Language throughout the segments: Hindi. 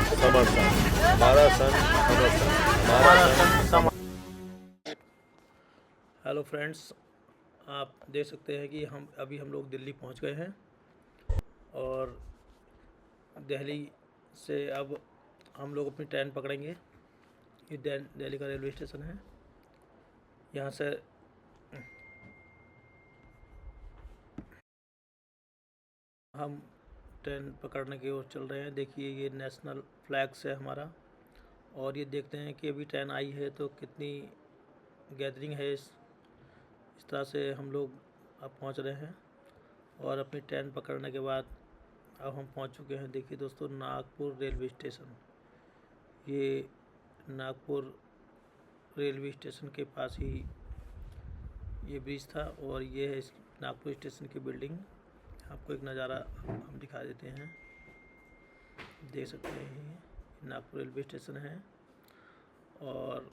समर्थन, हमारा सन समर्थन, हमारा सन। हेलो फ्रेंड्स, आप देख सकते हैं कि हम लोग दिल्ली पहुंच गए हैं और दिल्ली से अब हम लोग अपनी ट्रेन पकड़ेंगे। ये दिल्ली का रेलवे स्टेशन है। यहाँ से हम ट्रेन पकड़ने की ओर चल रहे हैं। देखिए, ये नेशनल फ्लैग्स है हमारा। और ये देखते हैं कि अभी ट्रेन आई है तो कितनी गैदरिंग है। इस तरह से हम लोग अब पहुंच रहे हैं और अपनी ट्रेन पकड़ने के बाद अब हम पहुंच चुके हैं। देखिए दोस्तों, नागपुर रेलवे स्टेशन। ये नागपुर रेलवे स्टेशन के पास ही ये ब्रिज था और ये है इस नागपुर स्टेशन की बिल्डिंग। आपको एक नज़ारा हम दिखा देते हैं। देख सकते हैं, नागपुर रेलवे स्टेशन है और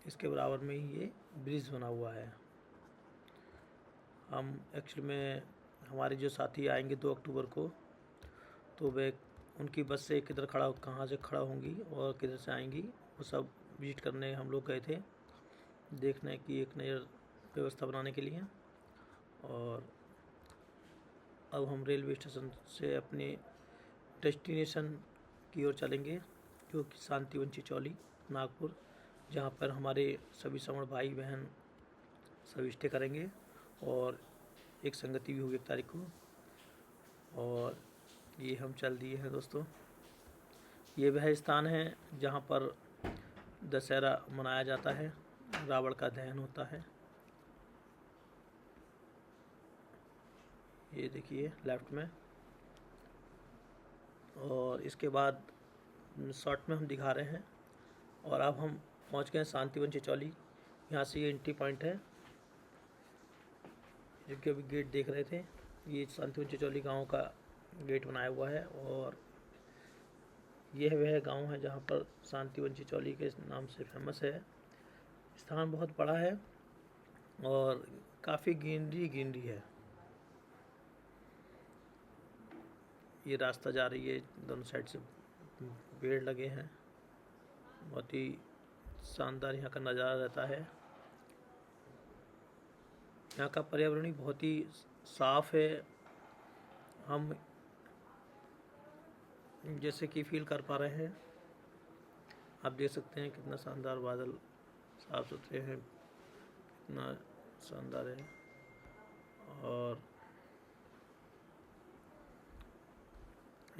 इसके बराबर में ही ये ब्रिज बना हुआ है। हम एक्चुअली में हमारे जो साथी आएंगे 2 अक्टूबर को, तो वे उनकी बस से किधर कहाँ से खड़ा होंगी और किधर से आएंगी, वो सब विजिट करने हम लोग गए थे, देखने की एक नज़र व्यवस्था बनाने के लिए। और अब हम रेलवे स्टेशन से अपने डेस्टिनेशन की ओर चलेंगे, जो कि शांतिवन चिचौली नागपुर, जहाँ पर हमारे सभी श्रमण भाई बहन सभी स्टे करेंगे और एक संगति भी होगी 1 तारीख को। और ये हम चल दिए हैं दोस्तों। ये वह स्थान है जहाँ पर दशहरा मनाया जाता है, रावण का दहन होता है। ये देखिए लेफ्ट में। और इसके बाद शॉर्ट में हम दिखा रहे हैं। और अब हम पहुंच गए शांतिवन चिचौली। यहाँ से ये एंट्री पॉइंट है, जो कि अभी गेट देख रहे थे। ये शांतिवन चिचौली गांव का गेट बनाया हुआ है और यह वह गांव है जहां पर शांतिवन चिचौली के नाम से फेमस है। स्थान बहुत बड़ा है और काफ़ी ग्रीनरी है। ये रास्ता जा रही है, दोनों साइड से पेड़ लगे हैं। बहुत ही शानदार यहाँ का नज़ारा रहता है। यहाँ का पर्यावरण बहुत ही साफ है। हम जैसे कि फील कर पा रहे हैं। आप देख सकते हैं कितना शानदार बादल साफ सुथरे हैं, कितना शानदार है। और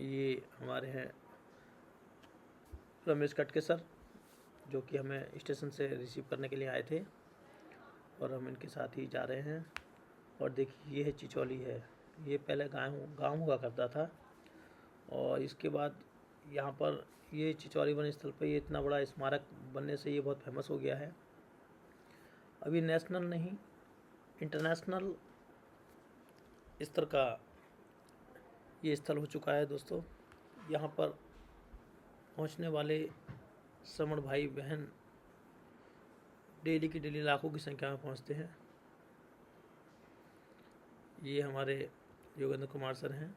ये हमारे हैं रमेश कटके सर, जो कि हमें स्टेशन से रिसीव करने के लिए आए थे और हम इनके साथ ही जा रहे हैं। और देखिए, ये है चिचौली है। ये पहले गांव हुआ करता था और इसके बाद यहाँ पर ये चिचौली वन स्थल पर ये इतना बड़ा स्मारक बनने से ये बहुत फेमस हो गया है। अभी नेशनल नहीं, इंटरनेशनल स्तर का ये स्थल हो चुका है दोस्तों। यहाँ पर पहुँचने वाले श्रमण भाई बहन डेली की डेली लाखों की संख्या में पहुँचते हैं। ये हमारे योगेंद्र कुमार सर हैं।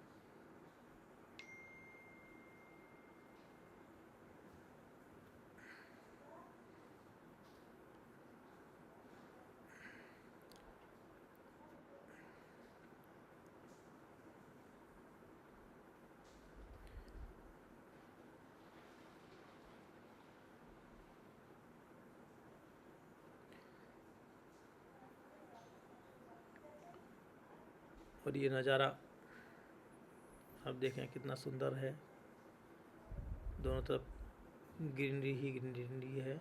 और ये नज़ारा आप देखें कितना सुंदर है। दोनों तरफ ग्रीनरी ही ग्रीनरी है।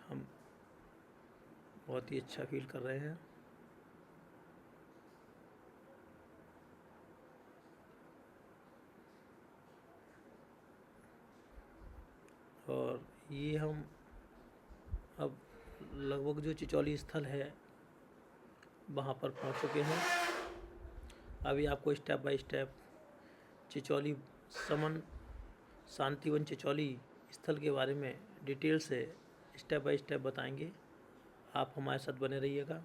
हम बहुत ही अच्छा फील कर रहे हैं। और ये हम अब लगभग जो चिचौली स्थल है वहाँ पर पहुँच चुके हैं। अभी आपको स्टेप बाय स्टेप चिचौली समन शांतिवन चिचौली स्थल के बारे में डिटेल से स्टेप बाय स्टेप बताएंगे। आप हमारे साथ बने रहिएगा।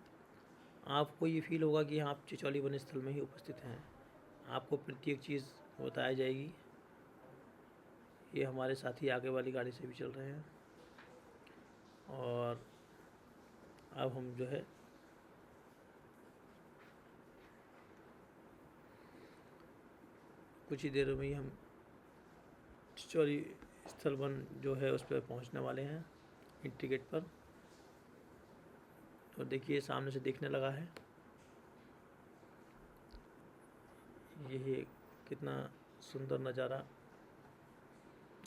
आपको ये फील होगा कि आप चिचौली वन स्थल में ही उपस्थित हैं। आपको प्रत्येक चीज़ बताई जाएगी। ये हमारे साथी आगे वाली गाड़ी से भी चल रहे हैं और अब हम जो है कुछ ही देर में ही हम चिचौली स्थल वन जो है उस पर पहुंचने वाले हैं, एंट्री गेट पर। तो देखिए सामने से दिखने लगा है। ये कितना सुंदर नज़ारा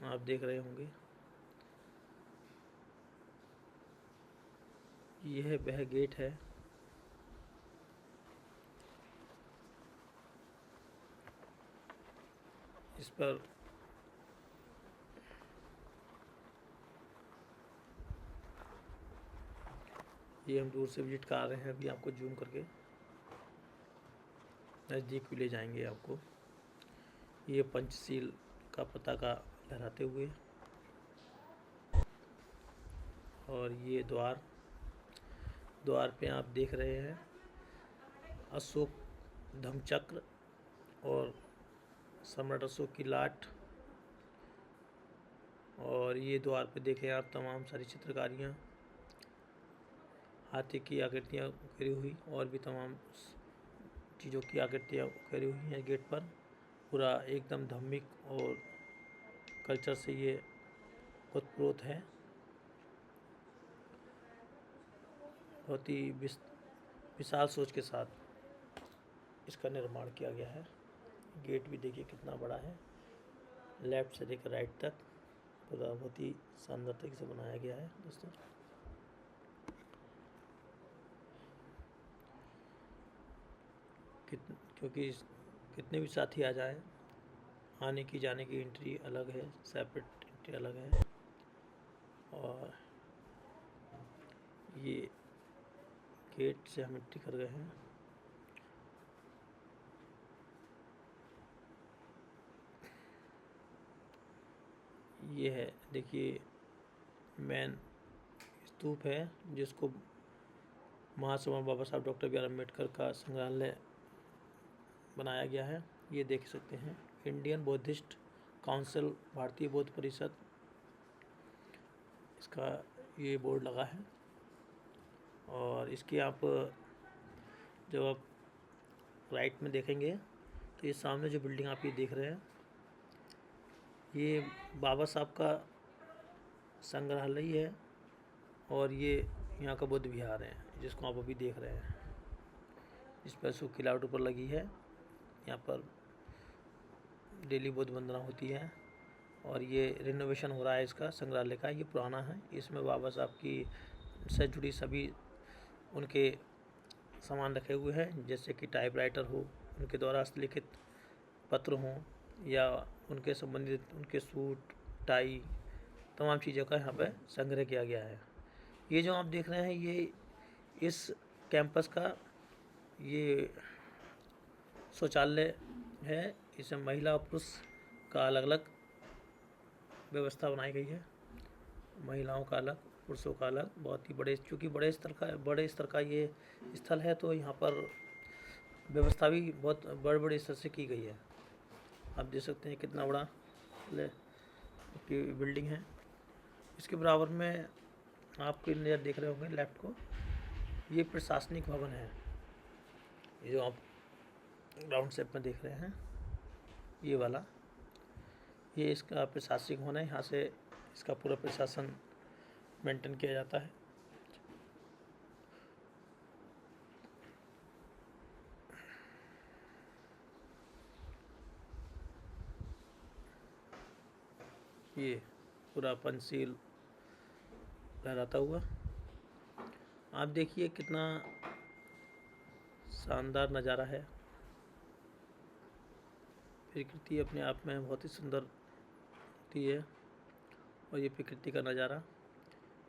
आप देख रहे होंगे। यह वह गेट है इस पर ये हम दूर से विजिट कर रहे हैं। अभी आपको जूम करके नज़दीक भी ले जाएंगे आपको। ये पंचशील का पताका लहराते हुए और ये द्वार पे आप देख रहे हैं अशोक धम्मचक्र और सम्राट अशोक की लाट। और ये द्वार पे देखें आप तमाम सारी चित्रकारियाँ, हाथी की आकृतियाँ उकेरी हुई और भी तमाम चीज़ों की आकृतियाँ उकेरी हुई हैं गेट पर। पूरा एकदम धार्मिक और कल्चर से ये ओतप्रोत है। बहुत ही विशाल सोच के साथ इसका निर्माण किया गया है। गेट भी देखिए कितना बड़ा है, लेफ्ट से लेकर राइट तक पूरा बहुत ही शानदार तरीके से बनाया गया है दोस्तों। क्योंकि कितने भी साथी आ जाएं, आने की जाने की एंट्री अलग है, सेपरेट एंट्री अलग है। और ये गेट से हम एंट्री कर गए हैं। ये है देखिए मेन स्तूप है जिसको महासमा बाबा साहब डॉक्टर बी आर अम्बेडकर का संग्रहालय बनाया गया है। ये देख सकते हैं इंडियन बौद्धिस्ट काउंसिल, भारतीय बौद्ध परिषद, इसका ये बोर्ड लगा है। और इसके आप जब आप राइट में देखेंगे तो ये सामने जो बिल्डिंग आप ये देख रहे हैं ये बाबा साहब का संग्रहालय है और ये यहाँ का बुद्ध विहार है जिसको आप अभी देख रहे हैं। इस पर सूखी लाइट ऊपर लगी है। यहाँ पर डेली बुद्ध वंदना होती है और ये रिनोवेशन हो रहा है इसका संग्रहालय का। ये पुराना है, इसमें बाबा साहब की से जुड़ी सभी उनके सामान रखे हुए हैं, जैसे कि टाइपराइटर हो, उनके द्वारा हस्तलिखित पत्र हों या उनके संबंधित उनके सूट टाई, तमाम चीज़ों का यहाँ पर संग्रह किया गया है। ये जो आप देख रहे हैं ये इस कैंपस का ये शौचालय है। इसमें महिला और पुरुष का अलग अलग व्यवस्था बनाई गई है, महिलाओं का अलग, पुरुषों का अलग। बहुत ही बड़े, चूँकि बड़े स्तर का ये स्थल है तो यहाँ पर व्यवस्था भी बहुत बड़े स्तर से की गई है। आप देख सकते हैं कितना बड़ा बिल्डिंग है। इसके बराबर में आपको नज़र देख रहे होंगे लेफ्ट को, ये प्रशासनिक भवन है। ये जो आप राउंड शेप में देख रहे हैं ये वाला, ये इसका प्रशासनिक भवन है। यहाँ से इसका पूरा प्रशासन मेंटेन किया जाता है। ये पूरा पंचशील लहराता हुआ आप देखिए कितना शानदार नज़ारा है। प्रकृति अपने आप में बहुत ही सुंदर होती है और ये प्रकृति का नज़ारा,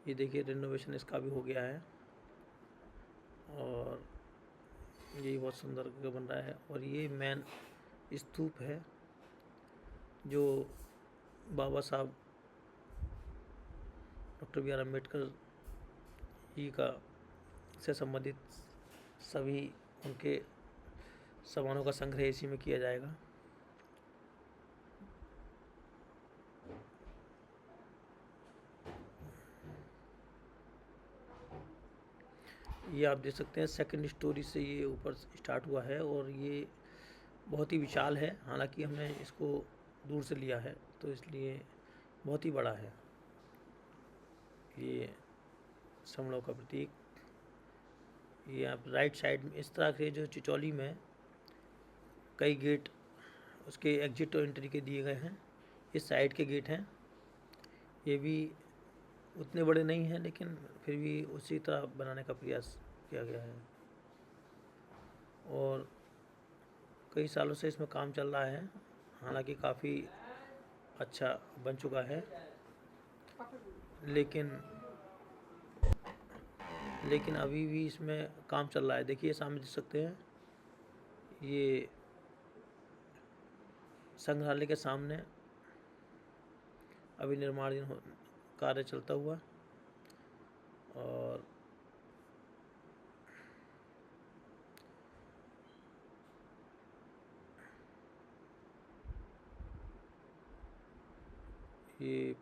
ये देखिए रिनोवेशन इसका भी हो गया है और ये बहुत सुंदर बन रहा है। और ये मेन स्तूप है जो बाबा साहब doctor B are Ambedkar ji का से संबंधित सभी उनके सामानों का संग्रह इसी में किया जाएगा। ये आप देख सकते हैं सेकंड स्टोरी से ये ऊपर स्टार्ट हुआ है और ये बहुत ही विशाल है। हालांकि हमने इसको दूर से लिया है तो इसलिए बहुत ही बड़ा है। ये समड़ों का प्रतीक। ये आप राइट साइड में इस तरह के जो चिचौली में कई गेट उसके एग्जिट और एंट्री के दिए गए हैं। इस साइड के गेट हैं, ये भी उतने बड़े नहीं हैं लेकिन फिर भी उसी तरह बनाने का प्रयास किया गया है और कई सालों से इसमें काम चल रहा है। हालांकि काफ़ी अच्छा बन चुका है लेकिन अभी भी इसमें काम चल रहा है। देखिए सामने देख सकते हैं, ये संग्रहालय के सामने अभी निर्माणाधीन कार्य चलता हुआ और ये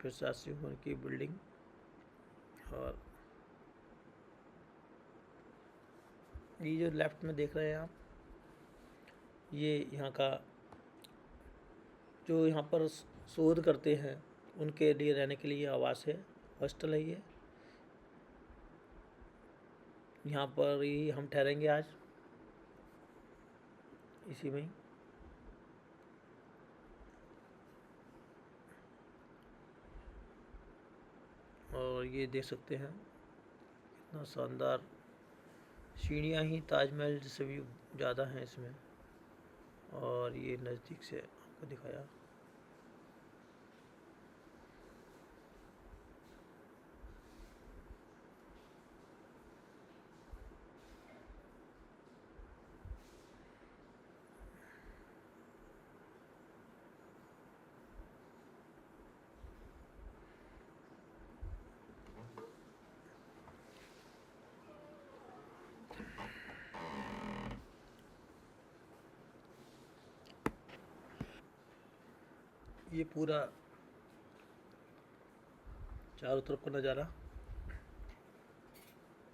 प्रशासनिक भवन की बिल्डिंग और ये जो लेफ्ट में देख रहे हैं आप, ये यहाँ का जो यहाँ पर शोध करते हैं उनके लिए रहने के लिए आवास है, हॉस्टल है। ये यहाँ पर ही हम ठहरेंगे आज इसी में ही। और ये देख सकते हैं कितना शानदार सीढ़ियाँ ही ताजमहल से भी ज़्यादा हैं इसमें। और ये नज़दीक से आपको दिखाया। ये पूरा चारों तरफ का नज़ारा।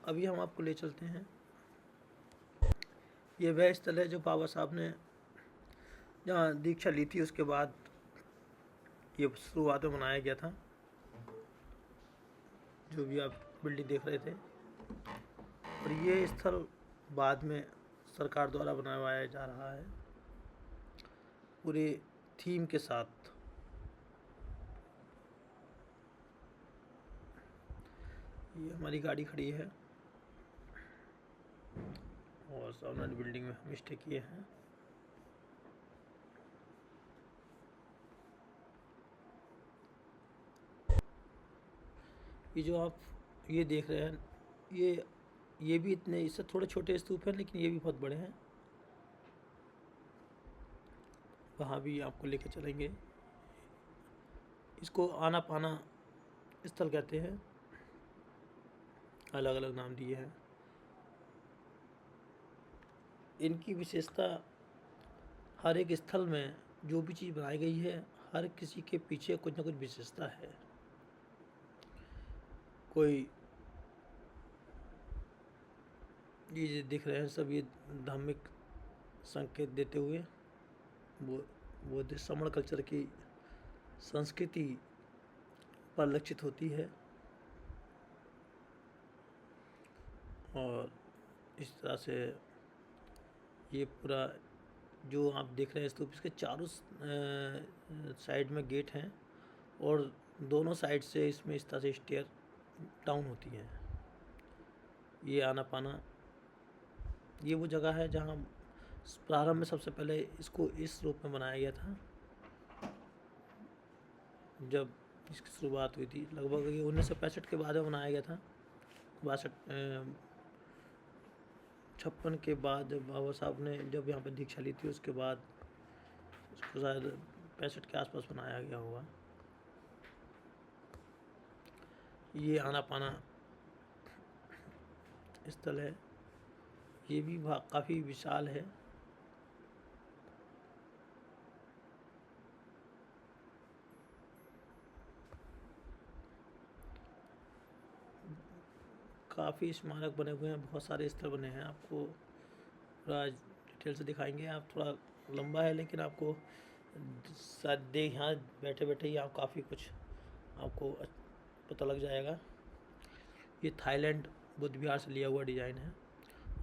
अभी हम आपको ले चलते हैं, ये वह स्थल है जो बाबा साहब ने जहाँ दीक्षा ली थी उसके बाद ये शुरुआत में बनाया गया था। जो भी आप बिल्डिंग देख रहे थे, और ये स्थल बाद में सरकार द्वारा बनवाया जा रहा है पूरे थीम के साथ। ये हमारी गाड़ी खड़ी है और सामने बिल्डिंग में हम स्टे किए हैं। ये जो आप ये देख रहे हैं, ये भी इतने, इससे थोड़े छोटे स्तूप हैं लेकिन ये भी बहुत बड़े हैं। वहाँ भी आपको लेके चलेंगे। इसको आना पाना स्थल कहते हैं, अलग अलग नाम दिए हैं। इनकी विशेषता, हर एक स्थल में जो भी चीज़ बनाई गई है हर किसी के पीछे कुछ ना कुछ विशेषता है। कोई ये जो दिख रहे हैं सब ये धार्मिक संकेत देते हुए वो समण कल्चर की संस्कृति परिलक्षित होती है। और इस तरह से ये पूरा जो आप देख रहे हैं स्तूप, इसके चारों साइड में गेट हैं और दोनों साइड से इसमें इस तरह से स्टेयर डाउन होती हैं। ये आना पाना, ये वो जगह है जहाँ प्रारंभ में सबसे पहले इसको इस रूप में बनाया गया था। जब इसकी शुरुआत हुई थी लगभग ये 1965 के बाद में बनाया गया था। 56 के बाद बाबा साहब ने जब यहाँ पर दीक्षा ली थी उसके बाद उसको शायद 65 के आसपास बनाया गया होगा। ये आना पाना स्थल है ये भी काफ़ी विशाल है। काफ़ी स्मारक बने हुए हैं, बहुत सारे स्तर बने हैं। आपको पूरा डिटेल से दिखाएंगे। आप थोड़ा लंबा है लेकिन आपको शायद यहाँ बैठे बैठे ही आप काफ़ी कुछ आपको पता लग जाएगा। ये थाईलैंड बुद्ध विहार से लिया हुआ डिज़ाइन है।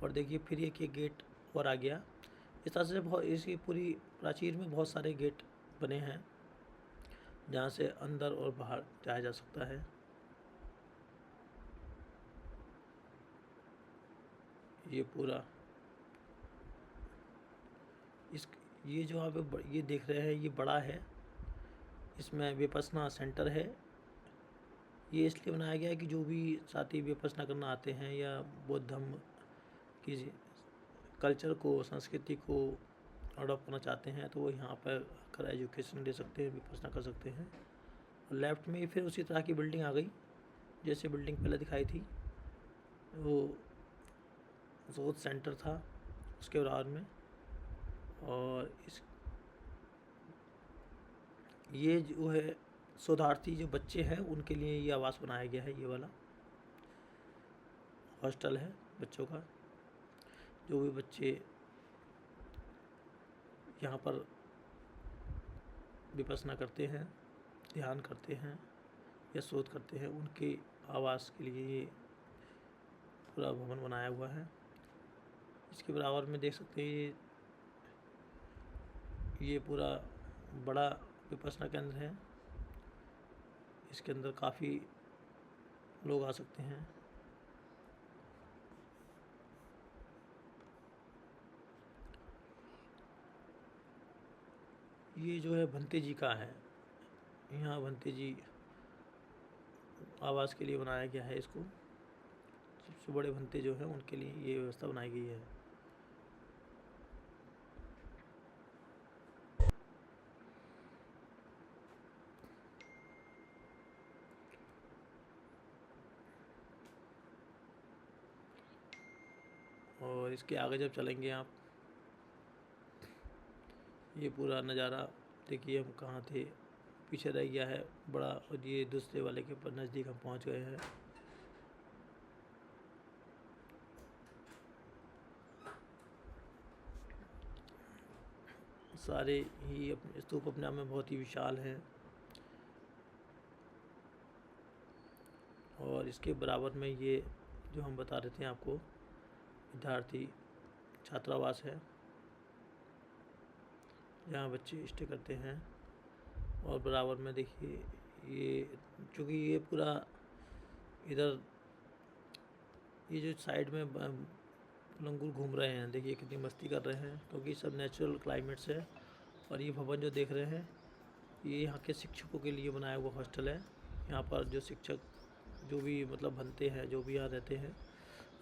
और देखिए फिर एक ये गेट और आ गया। इस तरह से बहुत इसकी पूरी प्राचीर में बहुत सारे गेट बने हैं जहाँ से अंदर और बाहर जाया जा सकता है। ये पूरा ये जो आप ये देख रहे हैं ये बड़ा है। इसमें विपස්සना सेंटर है। ये इसलिए बनाया गया है कि जो भी साथी विपස්සना करना आते हैं या बौद्ध धर्म की कल्चर को, संस्कृति को अडॉप्ट करना चाहते हैं तो वो यहाँ पर आकर एजुकेशन ले सकते हैं, विपස්සना कर सकते हैं। और लेफ्ट में फिर उसी तरह की बिल्डिंग आ गई जैसे बिल्डिंग पहले दिखाई थी। वो जोत सेंटर था उसके बराबर में। और ये जो है शोधार्थी जो बच्चे हैं उनके लिए ये आवास बनाया गया है। ये वाला हॉस्टल है बच्चों का। जो भी बच्चे यहाँ पर विपස්සना करते हैं, ध्यान करते हैं या शोध करते हैं उनके आवास के लिए ये पूरा भवन बनाया हुआ है। इसके बराबर में देख सकते हैं ये पूरा बड़ा विपස්සना केंद्र है। इसके अंदर काफ़ी लोग आ सकते हैं। ये जो है भंते जी का है। यहाँ भंते जी आवास के लिए बनाया गया है इसको। सबसे बड़े भंते जो हैं उनके लिए ये व्यवस्था बनाई गई है। और इसके आगे जब चलेंगे आप ये पूरा नज़ारा देखिए। हम कहाँ थे, पीछे रह गया है बड़ा। और ये दूसरे वाले के पर नज़दीक हम पहुँच गए हैं। सारे ही अपने स्तूप अपने आप में बहुत ही विशाल हैं। और इसके बराबर में ये जो हम बता रहे थे आपको विद्यार्थी छात्रावास है जहाँ बच्चे स्टे करते हैं। और बराबर में देखिए ये चूँकि ये पूरा इधर ये जो साइड में लंगूर घूम रहे हैं, देखिए कितनी मस्ती कर रहे हैं क्योंकि सब नेचुरल क्लाइमेट्स है। और ये भवन जो देख रहे हैं ये यहाँ के शिक्षकों के लिए बनाया हुआ हॉस्टल है। यहाँ पर जो शिक्षक जो भी मतलब बनते हैं, जो भी यहाँ रहते हैं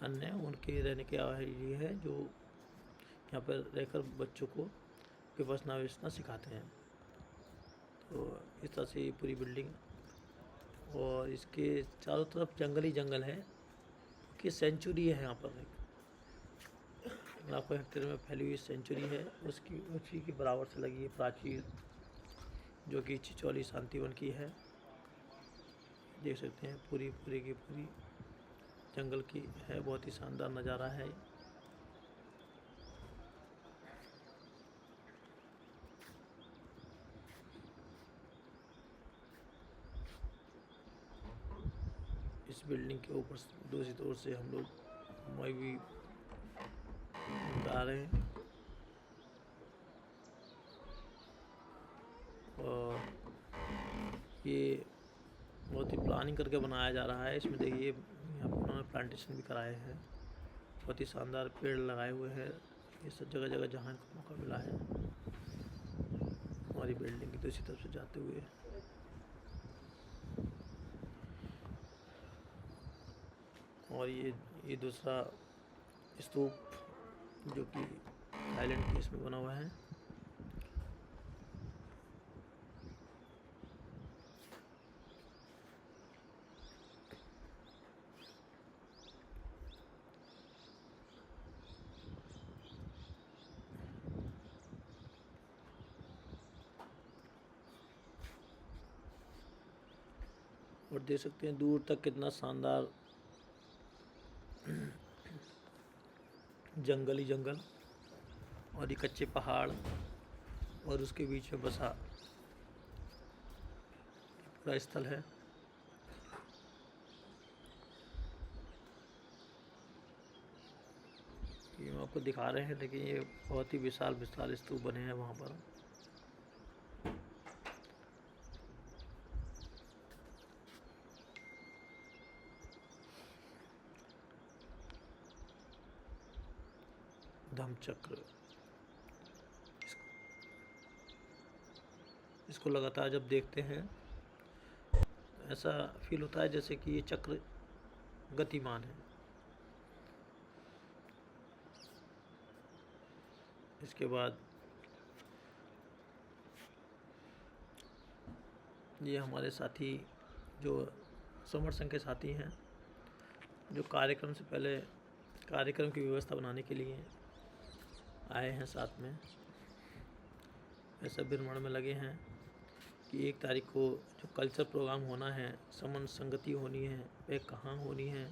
अन्य, उनके रहने के लिए है जो यहाँ पर रहकर बच्चों को विपස්සना सिखाते हैं। तो इस तरह से ये पूरी बिल्डिंग। और इसके चारों तरफ जंगल ही जंगल है कि सेंचुरी है यहाँ पर लाखों हेक्टेयर में फैली हुई सेंचुरी है। उसी के बराबर से लगी है प्राचीर जो कि चिचौली शांतिवन की है। देख सकते हैं पूरी की पूरी जंगल की है। बहुत ही शानदार नज़ारा है। इस बिल्डिंग के ऊपर दूसरी ओर से हम लोग भी आ रहे हैं। और ये बहुत ही प्लानिंग करके बनाया जा रहा है। इसमें देखिए यहाँ पर उन्होंने प्लांटेशन भी कराए हैं। बहुत ही शानदार पेड़ लगाए हुए हैं। ये सब जगह जगह जहाँ इनको मौका मिला है हमारी बिल्डिंग की दूसरी तरफ से जाते हुए। और ये दूसरा स्तूप जो कि थाईलैंड के इसमें बना हुआ है। और देख सकते हैं दूर तक कितना शानदार जंगल ही जंगल और ये कच्चे पहाड़ और उसके बीच में बसा पूरा स्थल है। ये हम आपको दिखा रहे हैं, लेकिन ये बहुत ही विशाल विशाल स्तूप बने हैं वहाँ पर। धम्मचक्र, इसको लगातार जब देखते हैं ऐसा फील होता है जैसे कि ये चक्र गतिमान है। इसके बाद ये हमारे साथी जो समर संघ के साथी हैं, जो कार्यक्रम से पहले कार्यक्रम की व्यवस्था बनाने के लिए आए हैं साथ में। ऐसा भ्रमण में लगे हैं कि 1 तारीख को जो कल्चर प्रोग्राम होना है, समन संगति होनी है, वह कहाँ होनी है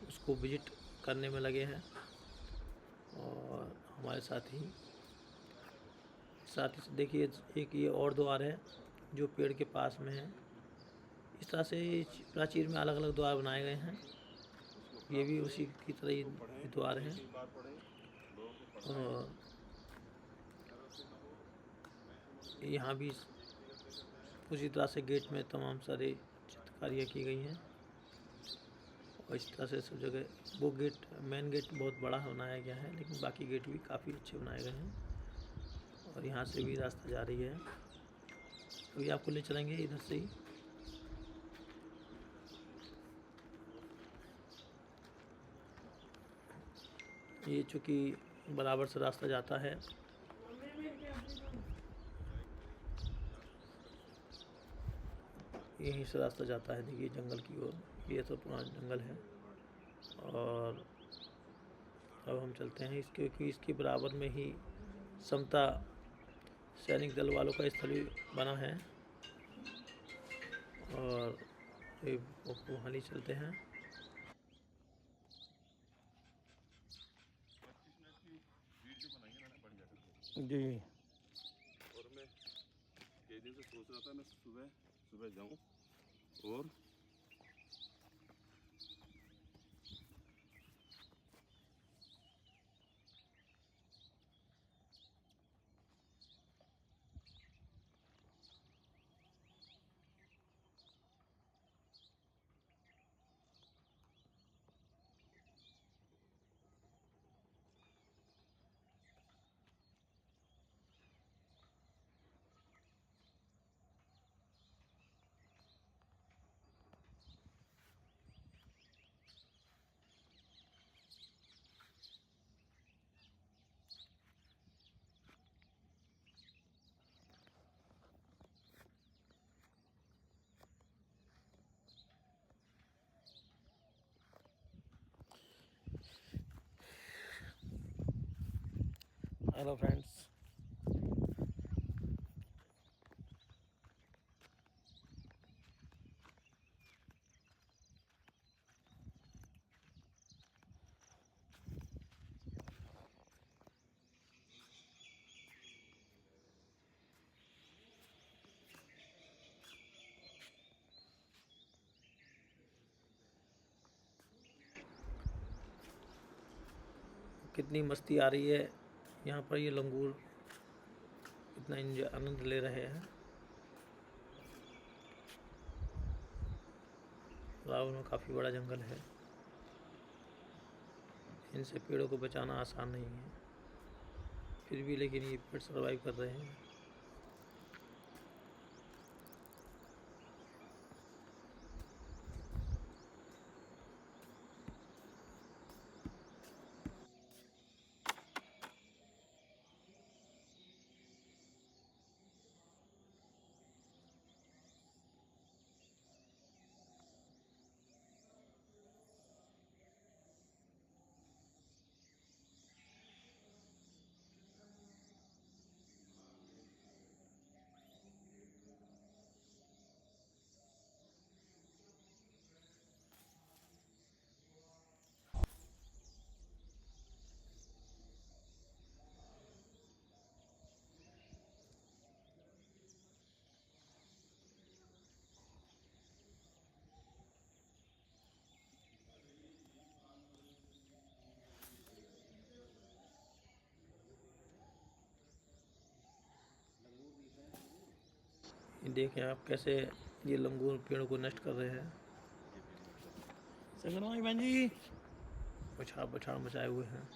उसको विजिट करने में लगे हैं। और हमारे साथ ही देखिए एक ये और द्वार है जो पेड़ के पास में है। इस तरह से प्राचीर में अलग अलग द्वार बनाए गए हैं। ये भी उसी की तरह ही द्वार हैं। और यहाँ भी उसी तरह से गेट में तमाम सारे चित्रकारियाँ की गई हैं। और इस तरह से सब जगह वो गेट, मेन गेट बहुत बड़ा बनाया गया है, लेकिन बाकी गेट भी काफ़ी अच्छे बनाए गए हैं। और यहाँ से भी रास्ता जा रही है, अभी आपको ले चलेंगे इधर से ही। ये चूँकि बराबर से रास्ता जाता है, यहीं से रास्ता जाता है। देखिए जंगल की ओर, ये तो पुराना जंगल है। और अब हम चलते हैं इसके, क्योंकि इसके बराबर में ही समता सैनिक दल वालों का स्थल भी बना है। और वहाँ नहीं चलते हैं। जी, और मैं कई दिन से सोच रहा था मैं सुबह सुबह जाऊं और हेलो फ्रेंड्स, कितनी मस्ती आ रही है यहाँ पर। ये लंगूर कितना आनंद ले रहे हैं। रावण में काफ़ी बड़ा जंगल है, इनसे पेड़ों को बचाना आसान नहीं है, फिर भी लेकिन ये पेड़ सर्वाइव कर रहे हैं। देखें आप कैसे ये लंगूर पेड़ को नष्ट कर रहे हैं। संगनवाई बहन जी पछाड़ पछाड़ मचाए हुए हैं।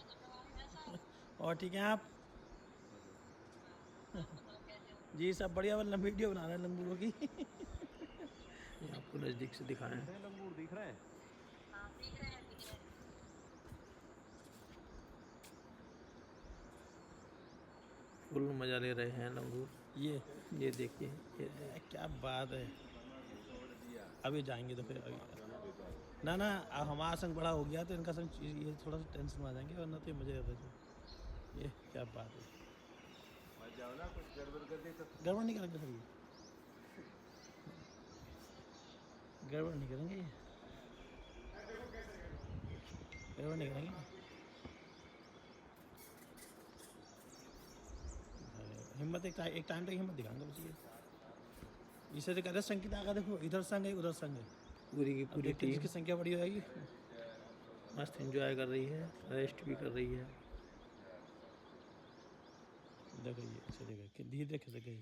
और ठीक है आप? जी सब बढ़िया, मतलब वीडियो बना रहे हैं लंगूरों की। ये आपको नज़दीक से दिखाएं। लंगूर दिख रहे हैं। फुल मजा ले रहे हैं लंगूर। ये देखिए, ये क्या बात है। अभी जाएंगे तो फिर अभी ना ना, अब हमारा संग बड़ा हो गया तो इनका संग ये थोड़ा सा टेंशन में आ जाएंगे, वरना तो ये मजे कर रहे थे। ये क्या बात है। मत जाओ ना, कुछ गड़बड़ कर दे तो। गड़बड़ नहीं करेंगे सर, ये गड़बड़ नहीं करेंगे, ये गड़बड़ नहीं करेंगे। हिम्मत एक टाइम तक हिम्मत दिखाएंगे बस। ये इसे तो कहते संग की ताकत, देखो इधर संग है उधर संग है, पूरी की पूरी टीम जिसकी संख्या बड़ी हो जाएगी। मस्त एंजॉय कर रही है, रेस्ट भी कर रही है। देखो ये ऐसे देखो धीरे देख सके।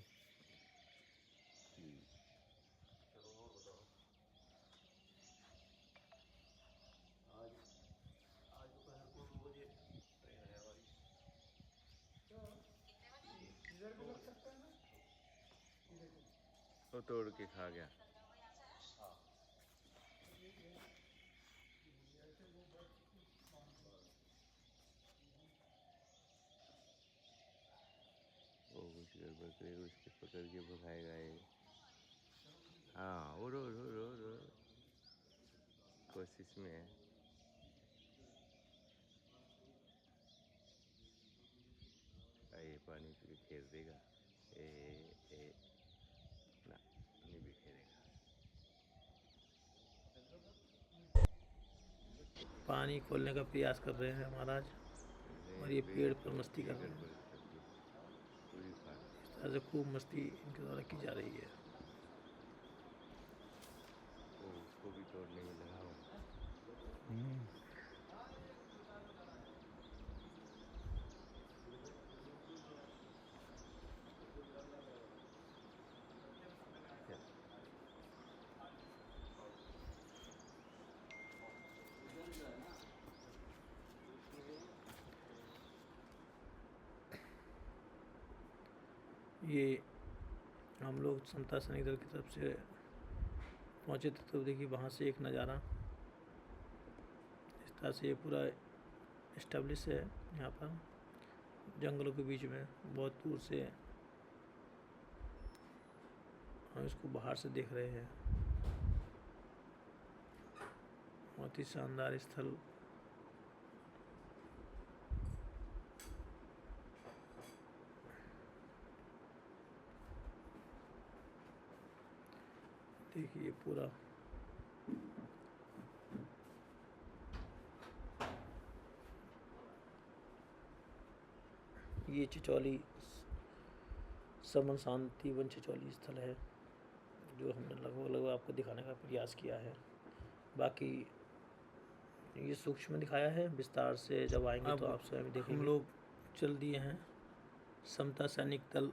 वो तोड़ के खा गया। वो कुछ गड़बड़ करेगा, उसके पकड़ के भगाएगा ये। हाँ, उड़ उड़ उड़ उड़ उड़। कोशिश में है। ये पानी पी के खेल देगा। ए ना, नहीं भी खेलेगा। पानी खोलने का प्रयास कर रहे हैं महाराज, और ये पेड़ पर मस्ती कर रहे हैं। पूरी खा। इस तरह से खूब मस्ती इनके द्वारा की जा रही है। वो उसको भी तोड़ने में लगा हुआ। ये हम लोग समता सैनिक दल की तरफ से पहुँचे थे, तो देखिए वहाँ से एक नज़ारा इस तरह से ये पूरा इस्टेब्लिश है। यहाँ पर जंगलों के बीच में बहुत दूर से हम इसको बाहर से देख रहे हैं। बहुत ही शानदार स्थल। देखिए पूरा ये चिचौली समन शांति वन चिचौली स्थल है, जो हमने लगभग आपको दिखाने का प्रयास किया है। बाकी ये सूक्ष्म दिखाया है, विस्तार से जब आएंगे तो आप स्वयं देखेंगे। हम लोग चल दिए हैं समता सैनिक दल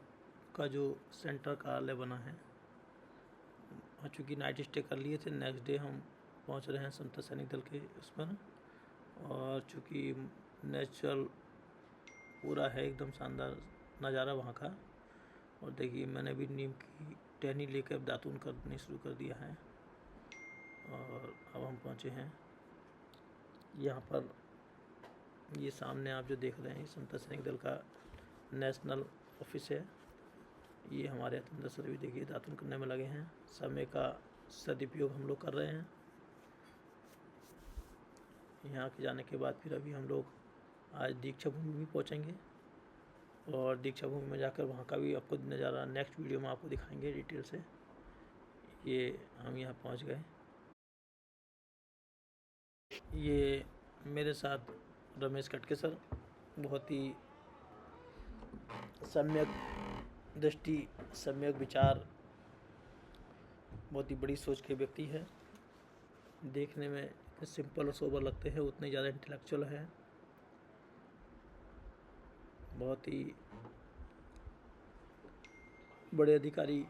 का जो सेंटर कार्यालय बना है। चूँकि नाइट स्टे कर लिए थे, नेक्स्ट डे हम पहुंच रहे हैं समता सैनिक दल के उस पर। और चूँकि नेचुरल पूरा है, एकदम शानदार नज़ारा वहाँ का। और देखिए मैंने भी नीम की टहनी लेकर दातून करनी शुरू कर दिया है। और अब हम पहुँचे हैं यहाँ पर। ये सामने आप जो देख रहे हैं समता सैनिक दल का नेशनल ऑफिस है। ये हमारे अतंदर सर भी देखिए दातुन करने में लगे हैं। समय का सदुपयोग हम लोग कर रहे हैं। यहाँ के जाने के बाद फिर अभी हम लोग आज दीक्षा भूमि भी पहुँचेंगे, और दीक्षा भूमि में जाकर वहाँ का भी आपको नज़ारा नेक्स्ट वीडियो में आपको दिखाएंगे डिटेल से। ये हम यहाँ पहुँच गए। ये मेरे साथ रमेश कटके सर, बहुत ही सम्यक दृष्टि, सम्यक विचार, बहुत ही बड़ी सोच के व्यक्ति है। देखने में सिंपल और सोबर लगते हैं, उतने ज़्यादा इंटेलेक्चुअल है। बहुत ही बड़े अधिकारी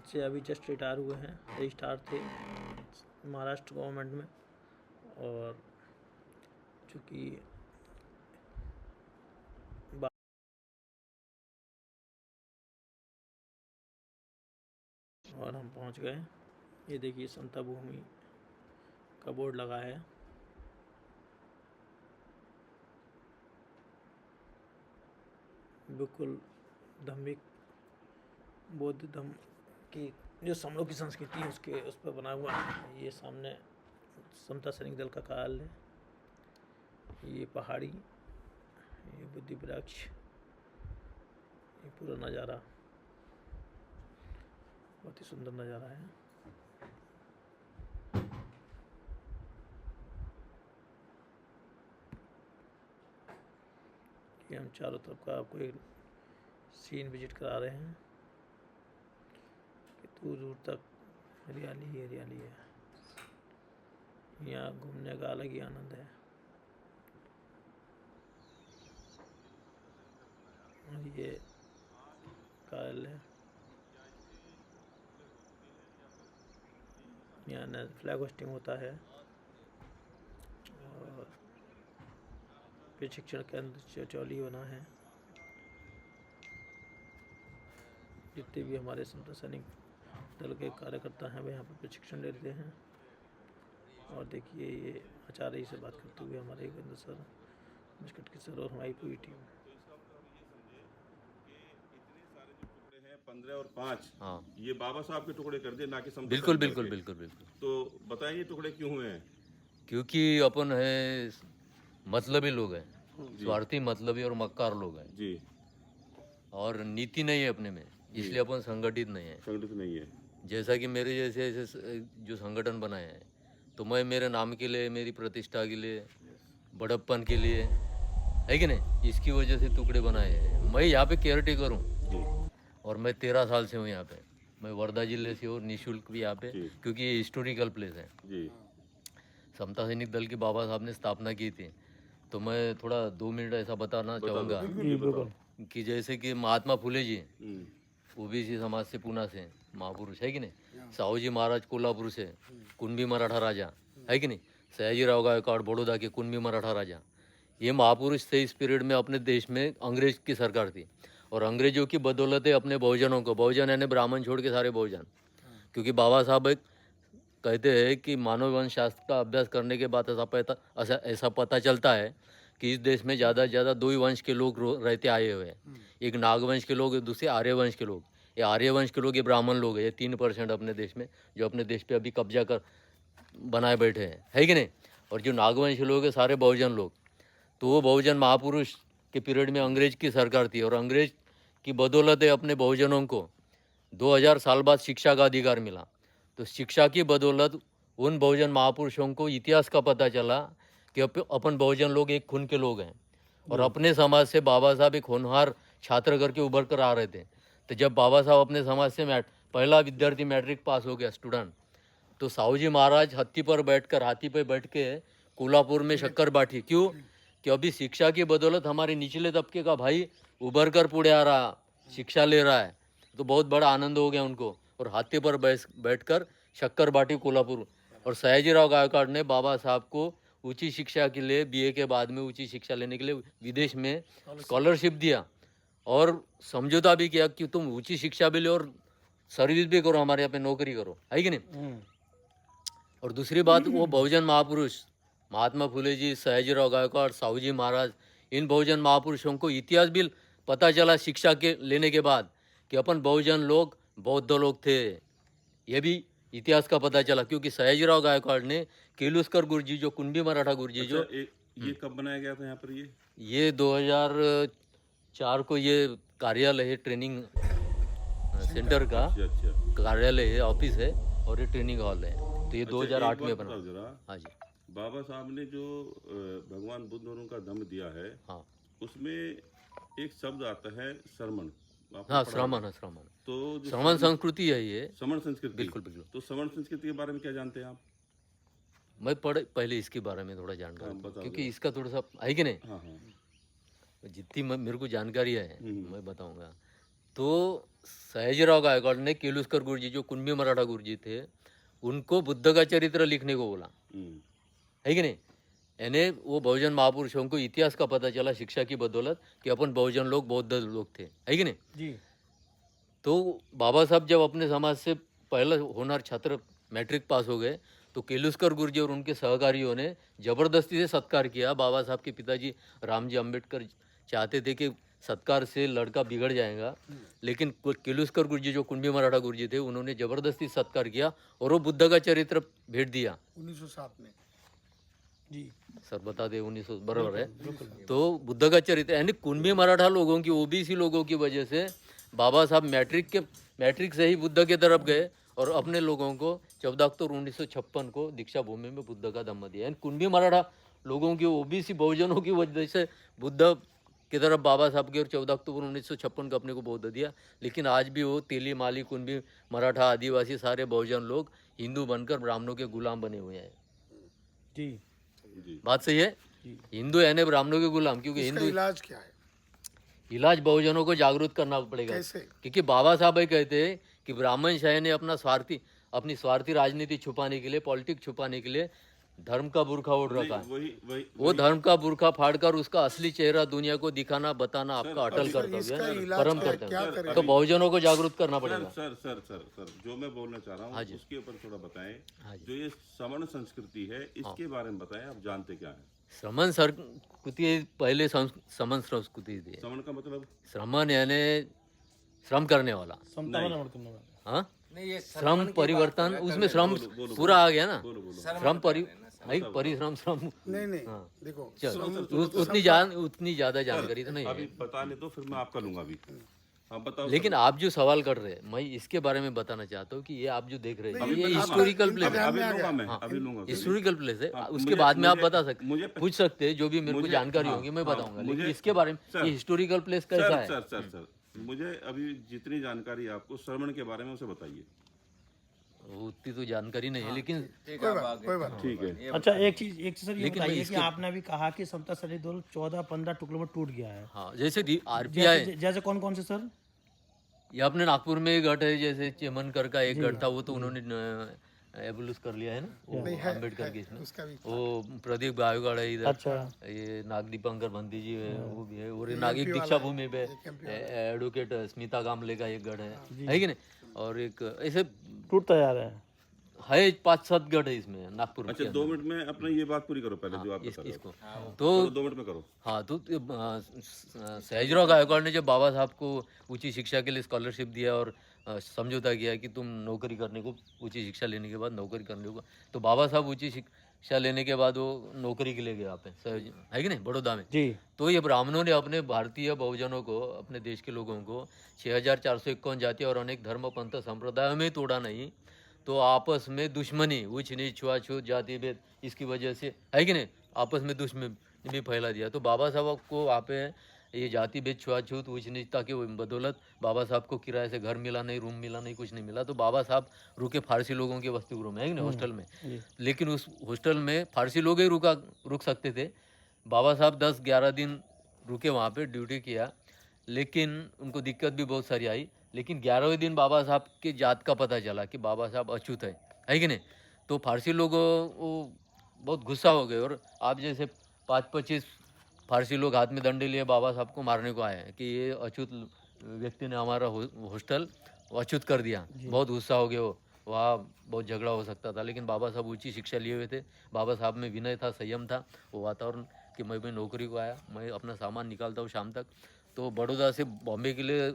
से अभी जस्ट रिटायर हुए हैं, रजिस्ट्रार थे महाराष्ट्र गवर्नमेंट में। और चूँकि और हम पहुंच गए। ये देखिए संता भूमि का बोर्ड लगा है। बिल्कुल धार्मिक बौद्ध धर्म की जो हम लोग की संस्कृति है उसके उस पर बना हुआ है। ये सामने समता सैनिक दल का कार्यालय, ये पहाड़ी, ये बुद्धि वृक्ष, ये पूरा नज़ारा बहुत ही सुंदर नज़ारा है। ये हम चारों तरफ का आपको एक सीन विजिट करा रहे हैं कि दूर दूर तक हरियाली ही हरियाली है। यहाँ घूमने का अलग ही आनंद है। और ये कार्यालय, यहाँ फ्लैग होस्टिंग होता है और प्रशिक्षण केंद्र चौली बना है। जितने भी हमारे समता सैनिक दल के कार्यकर्ता हैं वे यहाँ पर प्रशिक्षण लेते हैं। और देखिए ये आचार्य से बात करते हुए हमारे योगेंद्र सर, निष्कट सर और हमारी पूरी टीम। 15 और 5 हाँ ये बाबा साहब के टुकड़े कर दिए, ना कि समता बिल्कुल सैनिक दल बिल्कुल के। बिल्कुल बिल्कुल। तो बताइए टुकड़े क्यों हुए हैं? क्योंकि अपन है मतलबी लोग हैं, स्वार्थी मतलबी और मक्कार लोग हैं जी, और नीति नहीं है अपने में, इसलिए अपन संगठित नहीं है। संगठित नहीं है। जैसा कि मेरे जैसे ऐसे जो संगठन बनाए हैं, तो मैं मेरे नाम के लिए, मेरी प्रतिष्ठा के लिए, बड़प्पन के लिए, है कि नहीं, इसकी वजह से टुकड़े बनाए हैं। मैं यहाँ पे केयर टेकर हूँ जी और मैं 13 साल से हूँ यहाँ पे। मैं वर्धा जिले से और निःशुल्क भी यहाँ पे, जी। क्योंकि ये हिस्टोरिकल प्लेस है। जी समता सैनिक दल के बाबा साहब ने स्थापना की थी। तो मैं थोड़ा 2 मिनट ऐसा बताना चाहूँगा जी बिल्कुल। कि जैसे कि महात्मा फुले जी हम्म, ओबीसी समाज से पूना से महापुरुष, है कि नहीं, साहूजी महाराज कोल्हापुर से कुणबी मराठा राजा, है कि नहीं, सयाजीराव गायकवाड़ बड़ौदा के कुणबी मराठा राजा, ये महापुरुष थे। इस पीरियड में अपने देश में अंग्रेज की सरकार थी और अंग्रेजों की बदौलत अपने बहुजनों को, बहुजन यानी ब्राह्मण छोड़ के सारे बहुजन, क्योंकि बाबा साहब एक कहते हैं कि मानव वंश शास्त्र का अभ्यास करने के बाद ऐसा पता चलता है कि इस देश में ज़्यादा से ज़्यादा 2 ही वंश के लोग रहते आए हुए हैं। एक नागवंश के लोग, दूसरे आर्यवंश के लोग। ये आर्यवंश के लोग, ये ब्राह्मण लोग हैं। ये 3% अपने देश में, जो अपने देश पे अभी कब्जा कर बनाए बैठे हैं, है कि नहीं। और जो नागवंश के लोग हैं सारे बहुजन लोग। तो वो बहुजन महापुरुष के पीरियड में अंग्रेज की सरकार थी और अंग्रेज की बदौलत अपने बहुजनों को 2000 साल बाद शिक्षा का अधिकार मिला। तो शिक्षा की बदौलत उन बहुजन महापुरुषों को इतिहास का पता चला कि अपन बहुजन लोग एक खून के लोग हैं और अपने समाज से बाबा साहब एक होनहार छात्र करके उभर कर आ रहे थे। तो जब बाबा साहब अपने समाज से पहला विद्यार्थी मैट्रिक पास हो गया स्टूडेंट, तो साहूजी महाराज हाथी पे बैठ के कोल्हापुर में शक्कर बांटी। क्यों? कि अभी शिक्षा की बदौलत हमारे निचले तबके का भाई उभर कर पुढे आ रहा, शिक्षा ले रहा है। तो बहुत बड़ा आनंद हो गया उनको और हाथी पर बैठकर शक्कर बाटी कोल्हापुर। और सयाजीराव गायकवाड़ ने बाबा साहब को ऊंची शिक्षा के लिए, बीए के बाद में ऊंची शिक्षा लेने के लिए विदेश में स्कॉलरशिप दिया और समझौता भी किया कि तुम ऊंची शिक्षा भी लो और सर्विस भी करो, हमारे यहाँ पे नौकरी करो, है कि नहीं। और दूसरी बात, वो बहुजन महापुरुष महात्मा फुले जी, सयाजीराव गायकवाड़, साहूजी महाराज, इन बहुजन महापुरुषों को इतिहास भी पता चला शिक्षा के लेने के बाद कि अपन बहुजन लोग बौद्ध लोग थे। ये भी इतिहास का पता चला क्योंकि सयाजीराव गायकवाड़ ने किर्लोस्कर गुरुजी, जो कुणबी मराठा गुरुजी, जो ये कब बनाया गया था यहाँ पर? ये 2004 को ये कार्यालय है, ट्रेनिंग सेंटर का अच्छा कार्यालय है, ऑफिस है और ये ट्रेनिंग हॉल है। तो ये 2008 में बना। जरा हाँ जी। बाबा साहब ने जो भगवान बुद्ध और उनका दम दिया है, हाँ उसमें एक शब्द आता है श्रमण। आपने हाँ, पढ़ा श्रमण होगा। है, श्रमण। तो जो श्रमण संस्कृति है ये। श्रमण संस्कृति, बिल्कुल बिल्कुल। तो श्रमण संस्कृति के बारे में क्या जानते हैं आप? मैं पहले इसके बारे में थोड़ा जानकारी हाँ, बताओ क्योंकि जरा। इसका थोड़ा सा है कि नहीं, हाँ हाँ जितनी मेरे को जानकारी है मैं बताऊंगा। तो सयाजीराव गायकवाड़ ने केलुस्कर गुरुजी जो कुणबी मराठा गुरुजी थे उनको बुद्ध का चरित्र लिखने को बोला, है कि नहीं। यानी वो बहुजन महापुरुषों को इतिहास का पता चला शिक्षा की बदौलत कि अपन बहुजन लोग बौद्ध लोग थे, है कि नहीं जी। तो बाबा साहब जब अपने समाज से पहला होनहार छात्र मैट्रिक पास हो गए तो केलुस्कर गुरुजी और उनके सहकारियों ने जबरदस्ती से सत्कार किया। बाबा साहब के पिताजी रामजी अम्बेडकर चाहते थे कि सत्कार से लड़का बिगड़ जाएगा, लेकिन केलुस्कर गुरुजी जो कुणबी मराठा गुरुजी थे उन्होंने जबरदस्ती सत्कार किया और वो बुद्ध का चरित्र भेंट दिया 1907 में। जी सर बता दे 1900 बराबर है। तो बुद्ध का चरित्र यानी कुणबी मराठा लोगों की ओबीसी लोगों की वजह से बाबा साहब मैट्रिक से ही बुद्ध की तरफ गए और अपने लोगों को 14 अक्टूबर 1956 को दीक्षा भूमि में बुद्ध का धम्म दिया। यानी कुणबी मराठा लोगों की ओबीसी बहुजनों की वजह से बुद्ध की तरफ बाबा साहब के और 14 अक्टूबर 1956 को अपने को बौद्ध दिया। लेकिन आज भी वो तेली माली कुणबी मराठा आदिवासी सारे बहुजन लोग हिंदू बनकर ब्राह्मणों के गुलाम बने हुए हैं। जी बात सही है, हिंदू यानी ब्राह्मणों के गुलाम, क्योंकि इसका हिंदू इलाज क्या है? इलाज बहुजनों को जागरूक करना पड़ेगा। कैसे? क्योंकि बाबा साहब ये कहते हैं कि ब्राह्मण शाही ने अपनी स्वार्थी राजनीति छुपाने के लिए, पॉलिटिक्स छुपाने के लिए धर्म का बुर्खा ओढ़ रखा है। वो धर्म का बुर्खा फाड़कर उसका असली चेहरा दुनिया को दिखाना बताना आपका अटल कर्तव्य इसका है, इलाज परम क्या कर्तव्य करें? है। तो बहुजनों को जागरूक करना पड़ेगा। सर जो मैं बोलना चाह रहा हूँ उसके ऊपर थोड़ा बताएं। जो ये श्रमण संस्कृति है इसके बारे में बताएं, आप जानते क्या है? श्रमण संस्कृति पहले श्रमण संस्कृति थी। श्रमण का मतलब श्रमण यानी श्रम करने वाला, हाँ श्रम परिवर्तन, उसमें श्रम पूरा आ गया ना, श्रम परिश्रम श्रम। नहीं हाँ। देखो चल उतनी ज्यादा जानकारी तो नहीं अभी है, बताने दो, फिर मैं आपका लूंगा अभी। आप बताओ। लेकिन आप जो सवाल कर रहे हैं मैं इसके बारे में बताना चाहता हूँ कि ये आप जो देख रहे हैं ये हिस्टोरिकल प्लेस है, अभी लूंगा मैं, अभी लूंगा। हिस्टोरिकल प्लेस है। हाँ, उसके मुझे- बाद में आप मुझे- बता सकते, मुझे- पूछ सकते हैं जो भी मेरे को मुझे- जानकारी हाँ, होगी मैं हाँ, बताऊंगा। लेकिन मुझे- इसके बारे में सर- ये हिस्टोरिकल प्लेस कैसा है, सर मुझे अभी जितनी जानकारी आपको श्रवण के बारे में उसे बताइए। उतनी तो जानकारी नहीं है, लेकिन कोई बात ठीक है। अच्छा एक चीज सर ये लेकिन मैं बताइए कि इसके- आपने अभी कहा कि समता सरित दौर 14-15 टुकड़ों में टूट गया है। हाँ जैसे आरपीआई जैसे कौन कौन से सर? ये अपने नागपुर में एक गढ़ है, जैसे चेमनकर का एक गढ़ था, वो तो उन्होंने एबोलिश कर लिया है ना, वो अम्बेडकर के इसमें। उसका भी वो प्रदीप गायकवाड़ है इधर, अच्छा ये नाग दीपंकर बंदी जी है वो भी है, और ये नागिक दीक्षा भूमि पे एडवोकेट स्मिता गामले का एक गढ़ है कि नहीं, और एक ऐसे टूटता जा रहा है। 5-7 गढ़ है इसमें नागपुर अच्छा के 2 मिनट में अपना ये बात पूरी करो पहले, जो आप बता रहे हो। इसको। तो तो 2 मिनट में करो। हाँ तो सयाजीराव गायकवाड़ ने जब बाबा साहब को उच्च शिक्षा के लिए स्कॉलरशिप दिया और समझौता किया कि तुम नौकरी करने को, उच्च शिक्षा लेने के बाद नौकरी करने को, तो बाबा साहब उच्च शिक्षा लेने के बाद वो नौकरी के लिए गए यहाँ पे, है कि नहीं, बड़ौदा में। जी तो ये ब्राह्मणों ने अपने भारतीय बहुजनों को, अपने देश के लोगों को 6451 जाति और अनेक धर्म पंथ संप्रदायों में तोड़ा नहीं, तो आपस में दुश्मनी, उच्च नीच छुआछूत जाति भेद, इसकी वजह से, है कि नहीं, आपस में दुश्मनी भी फैला दिया। तो बाबा साहब को वहाँ पे ये जाति भेद छुआछूत उच्च नीचता के बदौलत बाबा साहब को किराए से घर मिला नहीं, रूम मिला नहीं, कुछ नहीं मिला। तो बाबा साहब रुके फारसी लोगों के वसति गृह में, है कि नहीं, हॉस्टल में। लेकिन उस हॉस्टल में फारसी लोग ही रुक सकते थे। बाबा साहब 10-11 दिन रुके वहाँ पे, ड्यूटी किया, लेकिन उनको दिक्कत भी बहुत सारी आई। लेकिन 11वें दिन बाबा साहब के जात का पता चला कि बाबा साहब अछूत है कि नहीं। तो फारसी लोग वो बहुत गुस्सा हो गए, और आप जैसे 5-25 फारसी लोग हाथ में डंडे लिए बाबा साहब को मारने को आए हैं कि ये अछूत व्यक्ति ने हमारा हॉस्टल अछूत कर दिया। बहुत गुस्सा हो गए वो, वहाँ बहुत झगड़ा हो सकता था। लेकिन बाबा साहब ऊंची शिक्षा लिए हुए थे, बाबा साहब में विनय था, संयम था, वो वातावरण कि मैं भी नौकरी को आया, मैं अपना सामान निकालता हूँ शाम तक। तो बड़ौदा से बॉम्बे के लिए